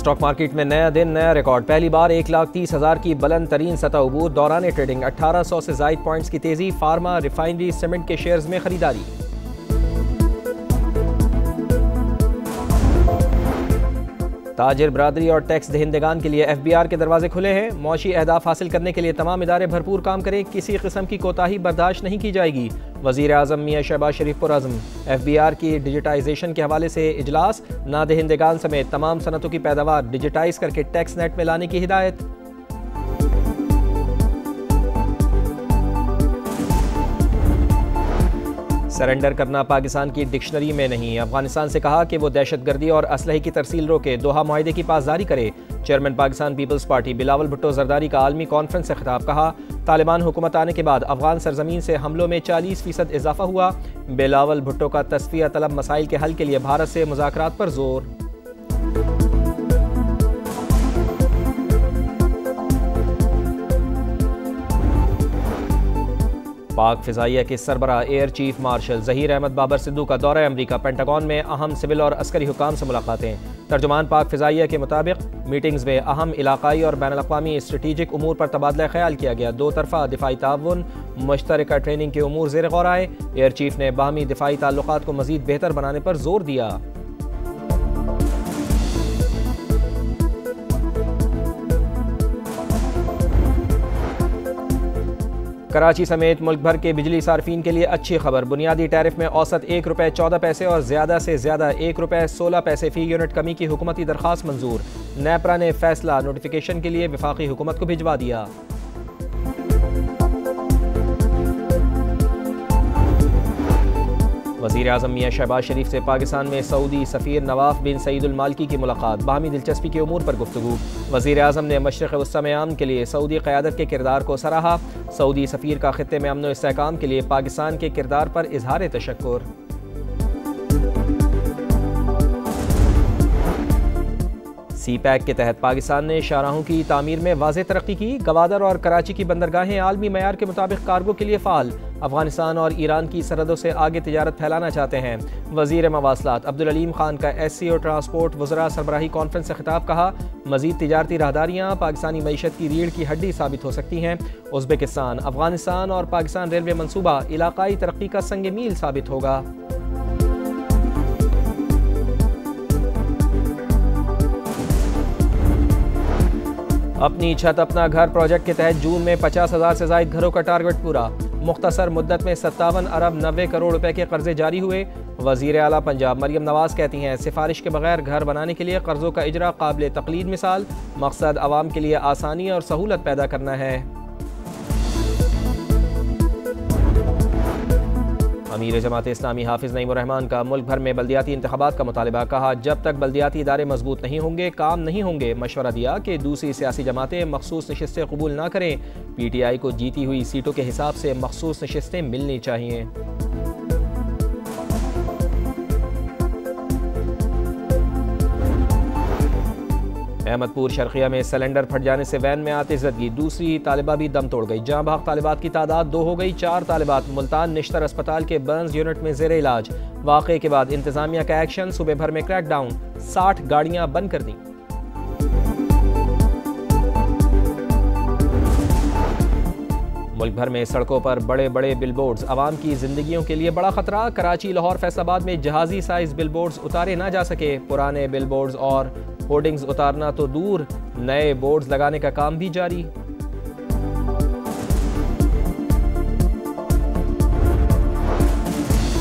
Stock market में नया दिन नया रिकॉर्ड, पहली बार 1,30,000 की बुलंद तरीन सतह अबूर। दौरान ट्रेडिंग 1800 से जायद पॉइंट्स की तेजी। फार्मा, रिफाइनरी, सीमेंट के शेयर्स में खरीदारी। ताजिर बरादरी और टैक्स दहिंदगान के लिए FBR के दरवाजे खुले हैं। मौशी अहदाफ हासिल करने के लिए तमाम इदारे भरपूर काम करें, किसी किस्म की कोताही बर्दाश्त नहीं की जाएगी। वज़ीर आज़म मियां शहबाज शरीफ पुरअज़्म। FBR की डिजिटाइजेशन के हवाले से इजलास। नादहिंदगान समेत तमाम सनतों की पैदावार डिजिटाइज करके टैक्स नेट में लाने की हिदायत। सरेंडर करना पाकिस्तान की डिक्शनरी में नहीं। अफगानिस्तान से कहा कि वो दहशतगर्दी और असलहे की तरसील रोके, दोहा मुआहिदे की पासदारी करे। Chairman Pakistan peoples party Bilawal Bhutto Zardari का आलमी कॉन्फ्रेंस से खिताब। कहा, तालिबान हुकूमत आने के बाद अफगान सरजमीन से हमलों में 40% इजाफा हुआ। बिलावल भुट्टो का तस्फिया तलब मसाइल के हल के लिए भारत से मुज़ाकरात पर जोर। पाक फिजाइया के सरबरा air chief marshal Zaheer Ahmed Babar Sidhu का दौरा अमरीका। पेंटागन में अहम सिविल और अस्करी हुकाम से मुलाकातें। तर्जुमान पाक फिजाइया के मुताबिक मीटिंग्स में अहम इलाकाई और बैन अल-अक़वामी स्ट्रेटीजिक उमूर पर तबादला ख्याल किया गया। दो तरफा दिफाई ताउन, मुश्तरका ट्रेनिंग के उमूर ज़ेर गौर आए। एयर चीफ ने बाहमी दिफाई ताल्लुकात को मज़ीद बेहतर बनाने पर जोर दिया। कराची समेत मुल्क भर के बिजली सार्फिन के लिए अच्छी खबर। बुनियादी टैरिफ में औसत ₹1.14 और ज़्यादा से ज़्यादा ₹1.16 फ़ी यूनिट कमी की हुकूमती दरख्वास्त मंजूर। नेपरा ने फैसला नोटिफिकेशन के लिए वफाकी हुकूमत को भिजवा दिया। वज़ीर आज़म मियां शहबाज शरीफ से पाकिस्तान में सऊदी सफ़ीर नवाफ बिन सईद अल मालिकी की मुलाकात। बाहमी दिलचस्पी के उमूर पर गुफ्तगू। वज़ीर आज़म ने मशरिक़ वस्ता में अमन के लिए सऊदी क़यादत के किरदार को सराहा। सऊदी सफ़ीर का ख़ित्ते में अमन व इस्तेहकाम के लिए पाकिस्तान के किरदार पर इजहार तशक्कुर। CPEC के तहत पाकिस्तान ने शाहराहों की तामीर में वाज़ेह तरक्की की। गवादर और कराची की बंदरगाहें आलमी मयार के मुताबिक कार्गो के लिए फ़ाल। अफगानिस्तान और ईरान की सरहदों से आगे तिजारत फैलाना चाहते हैं। वज़ीर मवासलात अब्दुल अलीम खान का SCO ट्रांसपोर्ट वज़रा सरबराही कॉन्फ्रेंस से खिताब। कहा, मज़ीद तिजारती राहदारियाँ पाकिस्तानी मईशत की रीढ़ की हड्डी साबित हो सकती हैं। उज़्बेकिस्तान, अफगानिस्तान और पाकिस्तान रेलवे मनसूबा इलाकाई तरक्की का संग मील साबित होगा। अपनी छत अपना घर प्रोजेक्ट के तहत जून में 50,000 से ज़ायद घरों का टारगेट पूरा। मुख्तसर मुद्दत में 57 अरब 90 करोड़ रुपए के कर्जे जारी हुए। वज़ीर आला पंजाब मरियम नवाज कहती हैं, सिफारिश के बगैर घर बनाने के लिए कर्जों का इजरा काबिल तकलीद मिसाल। मकसद आवाम के लिए आसानी और सहूलत पैदा करना है। अमीर जमात इस्लामी हाफिज़ नईमुर रहमान का मुल्क भर में बल्दियाती इंतखाबात का मुतालिबा। कहा, जब तक बल्दियाती इदारे मजबूत नहीं होंगे काम नहीं होंगे। मशवरा दिया कि दूसरी सियासी जमातें मखसूस नशिस्तें कबूल ना करें। PTI को जीती हुई सीटों के हिसाब से मखसूस नशिस्तें मिलनी चाहिए। अहमदपुर शर्खिया में सिलेंडर फट जाने से वैन में आतिशज़दगी। दूसरी तालिबा भी दम तोड़ गई। जहां भाग तालिबात की तादाद 2 हो गई। 4 तालिबात मुल्तान निश्तर अस्पताल के बर्न्स यूनिट में ज़ेरे इलाज। वाक़े के बाद इंतजामिया का एक्शन, सूबे भर में क्रैकडाउन। 60 गाड़ियां बंद कर दी। मुल्क भर में सड़कों पर बड़े बड़े बिलबोर्ड्स, आवाम की जिंदगियों के लिए बड़ा खतरा। कराची, लाहौर, फैसलाबाद में जहाजी साइज बिलबोर्ड्स उतारे ना जा सके। पुराने बिलबोर्ड्स और होर्डिंग्स उतारना तो दूर, नए बोर्ड्स लगाने का काम भी जारी।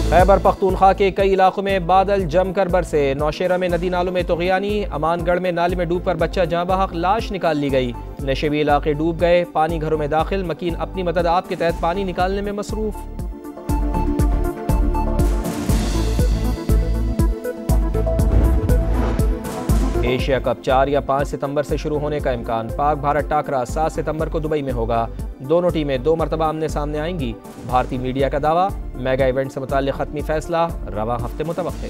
खैबर पख्तूनख्वा के कई इलाकों में बादल जमकर बरसे। नौशेरा में नदी नालों में तुग़यानी। अमानगढ़ में नाले में डूबकर बच्चा जाँ बहक, लाश निकाल ली गई। नशेबी इलाके डूब गए, पानी घरों में दाखिल। मकीन अपनी मदद आप के तहत पानी निकालने में मसरूफ। एशिया कप 4 या 5 सितंबर से शुरू होने का इम्कान। पाक भारत टाकरा 7 सितंबर को दुबई में होगा। दोनों टीमें 2 मरतबा आमने सामने आएंगी। भारतीय मीडिया का दावा। मेगा इवेंट से मुताल्लिक़ खत्मी फैसला रवा हफ्ते मुतवक्के।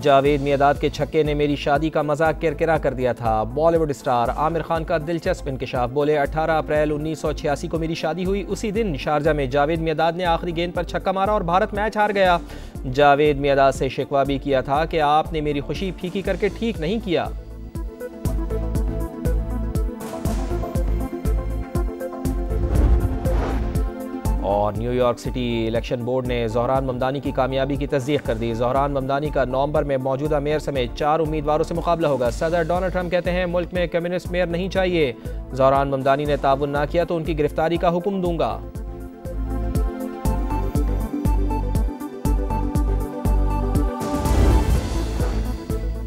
जावेद मियादाद के छक्के ने मेरी शादी का मजाक किरकिरा कर दिया था। बॉलीवुड स्टार आमिर खान का दिलचस्प इंकशाफ। बोले 18 अप्रैल 1986 को मेरी शादी हुई। उसी दिन शारजा में जावेद मियादाद ने आखिरी गेंद पर छक्का मारा और भारत मैच हार गया। जावेद मियादाद से शिकवा भी किया था कि आपने मेरी खुशी फीकी करके ठीक नहीं किया। और न्यूयॉर्क सिटी इलेक्शन बोर्ड ने ज़ोहरान ममदानी की कामयाबी की तस्दीक कर दी। ज़ोहरान ममदानी का नवंबर में मौजूदा मेयर समेत 4 उम्मीदवारों से मुकाबला होगा। सदर डोनाल्ड ट्रंप कहते हैं मुल्क में कम्युनिस्ट मेयर नहीं चाहिए। ज़ोहरान ममदानी ने ताउन ना किया तो उनकी गिरफ्तारी का हुक्म दूंगा।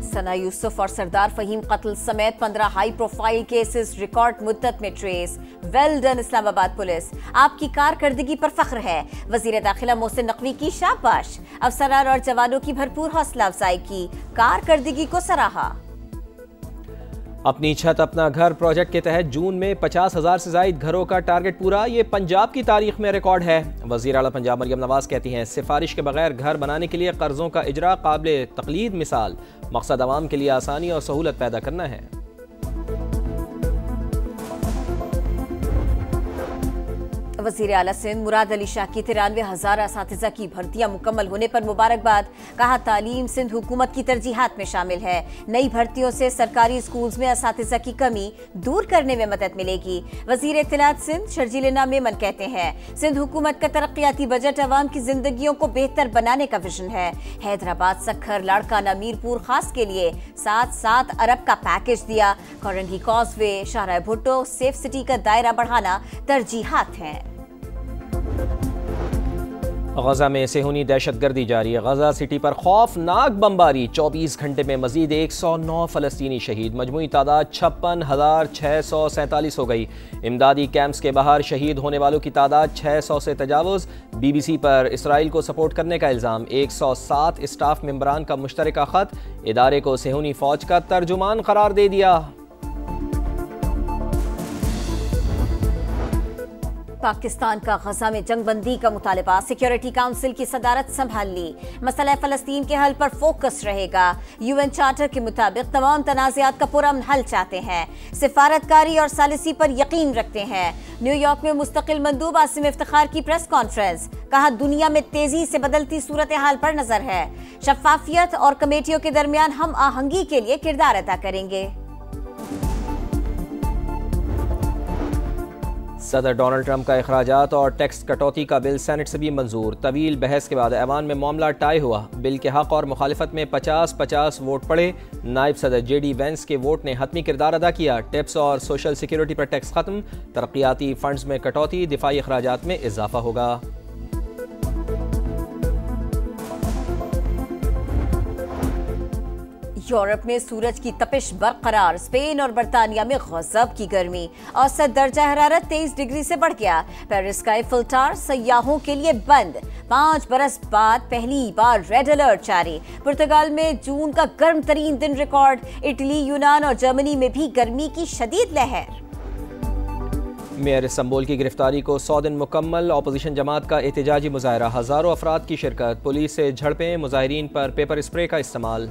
सना यूसुफ और सरदार फहीम कत्ल समेत 15 हाई प्रोफाइल केसेस रिकॉर्ड मुद्दत में trace. Well done Islamabad police, आपकी कारकर्दगी पर फख्र है। वजीर दाखिला मोहसिन नकवी की शाबाश। अफसरान और जवानों की भरपूर हौसला अफजाई की, कारकर्दगी को सराहा। अपनी छत अपना घर प्रोजेक्ट के तहत जून में 50,000 से ज़ायद घरों का टारगेट पूरा। ये पंजाब की तारीख में रिकॉर्ड है। वज़ीर आला पंजाब मरियम नवाज कहती हैं सिफारिश के बगैर घर बनाने के लिए कर्जों का इजरा काबिल तकलीद मिसाल। मकसद आवाम के लिए आसानी और सहूलत पैदा करना है। वज़ीर आला सिंध मुराद अली शाह की 93,000 असातिज़ा की भर्तियां मुकम्मल होने पर मुबारकबाद। कहा तालीम सिंध हुकूमत की तरजीहात में शामिल है। नई भर्तियों से सरकारी स्कूल्स में असातिज़ा की कमी दूर करने में मदद मिलेगी। वज़ीर इत्तलात सिंध शर्जील मेमन कहते हैं सिंध हुकूमत का तरक्याती बजट अवाम की जिंदगियों को बेहतर बनाने का विजन है। हैदराबाद सखर लाड़काना मीरपुर खास के लिए 7 अरब का पैकेज दिया। कोरंगी कॉजवे शाहराह भुट्टो सेफ सिटी का दायरा बढ़ाना तरजीहात हैं। गजा में सेहूनी दहशतगर्दी जारी है। गजा सिटी पर खौफनाक बमबारी। 24 घंटे में मजीद 109 फलस्तीनी शहीद। मजमूई तादाद 56,647 हो गई। इमदादी कैंप्स के बाहर शहीद होने वालों की तादाद 600 से तजावुज। BBC पर इसराइल को सपोर्ट करने का इल्ज़ाम। 107 स्टाफ मेंबरान का मुश्तरका खत। इदारे को सेहूनी फौज का तर्जुमान करार दे दिया। पाकिस्तान का गजा में जंगबंदी का मुतालबा। सिक्योरिटी काउंसिल की सदारत संभाल ली। मसला फ़लस्तीन के हल पर फोकस रहेगा। UN चार्टर के मुताबिक तमाम तनाज़ात का पुरअमन हल चाहते हैं। सिफारतकारी और सालिसी पर यकीन रखते हैं। न्यूयॉर्क में मुस्तकिल मंदूब आसिम इफ्तिखार की प्रेस कॉन्फ्रेंस। कहा दुनिया में तेजी से बदलती सूरत हाल पर नजर है। शफाफियत और कमेटियों के दरमियान हम आहंगी के लिए किरदार अदा करेंगे। सदर डोनाल्ड ट्रंप का अखराजात और टैक्स कटौती का बिल सेनेट से भी मंजूर। तवील बहस के बाद ऐवान में मामला टाई हुआ। बिल के हक और मुखालिफत में 50-50 वोट पड़े। नायब सदर JD वेंस के वोट ने हतमी किरदार अदा किया। टिप्स और सोशल सिक्योरिटी पर टैक्स खत्म। तरक्याती फंड्स में कटौती। दिफाई अखराजात में इजाफा होगा। यूरोप में सूरज की तपिश बरकरार। स्पेन और बरतानिया में गजब की गर्मी। औसत दर्जा हरारत 23 डिग्री से बढ़ गया। पेरिस का एफिल टावर सयाहों के लिए बंद। 5 बरस बाद पहली बार रेड अलर्ट जारी। पुर्तगाल में जून का गर्म तरीन दिन रिकॉर्ड। इटली, यूनान और जर्मनी में भी गर्मी की शदीद लहर। मेयर इस्तांबुल की गिरफ्तारी को 100 दिन मुकम्मल। अपोजिशन जमात का एहतजाजी मुजाहरा। हजारों अफराद की शिरकत। पुलिस से झड़पें। मुजाहिरीन पर पेपर स्प्रे का इस्तेमाल।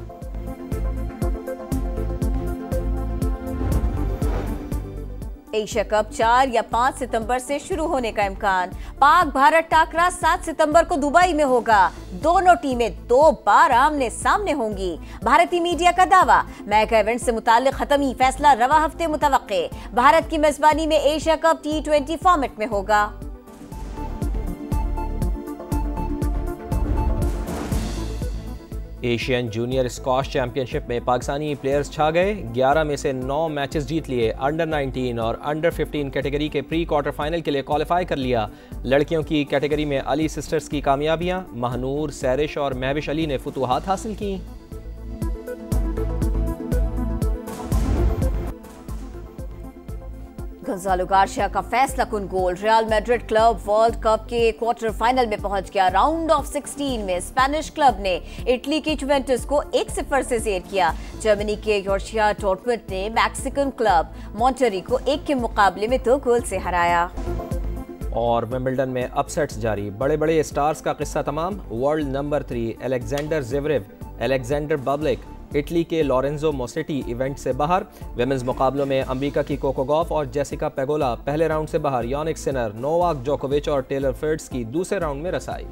एशिया कप 4 या 5 सितंबर से शुरू होने का इम्कान। पाक भारत टाकरा 7 सितंबर को दुबई में होगा। दोनों टीमें 2 बार आमने सामने होंगी। भारतीय मीडिया का दावा। मेगा इवेंट से मुताल्लिक खत्मी फैसला रवा हफ्ते मुतवक्के। भारत की मेजबानी में एशिया कप T20 फॉर्मेट में होगा। एशियन जूनियर स्क्वाश चैंपियनशिप में पाकिस्तानी प्लेयर्स छा गए। 11 में से 9 मैचेस जीत लिए। अंडर 19 और अंडर 15 कैटेगरी के प्री क्वार्टर फाइनल के लिए क्वालिफाई कर लिया। लड़कियों की कैटेगरी में अली सिस्टर्स की कामयाबियां। महनूर, सैरिश और महविश अली ने फतूहात हासिल की। गोंजालो गार्शिया का फैसला कुन गोल। Real Madrid club world cup के क्वार्टर फाइनल में पहुंच गया। राउंड ऑफ 16 में स्पेनिश क्लब ने इटली की जुवेंटस को 1-0 से जेर किया। जर्मनी के बोरुसिया डॉर्टमुंड ने मैक्सिकन क्लब मॉन्टेरी को 1 के मुकाबले में 2 गोल से हराया। और विंबलडन में अपसेट्स जारी। बड़े बड़े स्टार्स का किस्सा तमाम। World number 3 Alexander Zverev Alexander Bublik Italy के लॉरेंजो मोसेटी इवेंट से बाहर। विमेंस मुकाबलों में अमेरिका की कोको गॉफ और जेसिका पेगोला पहले राउंड से बाहर। यानिक सिनर, नोवाक जोकोविच और टेलर फ्रिट्ज की दूसरे राउंड में रसाई।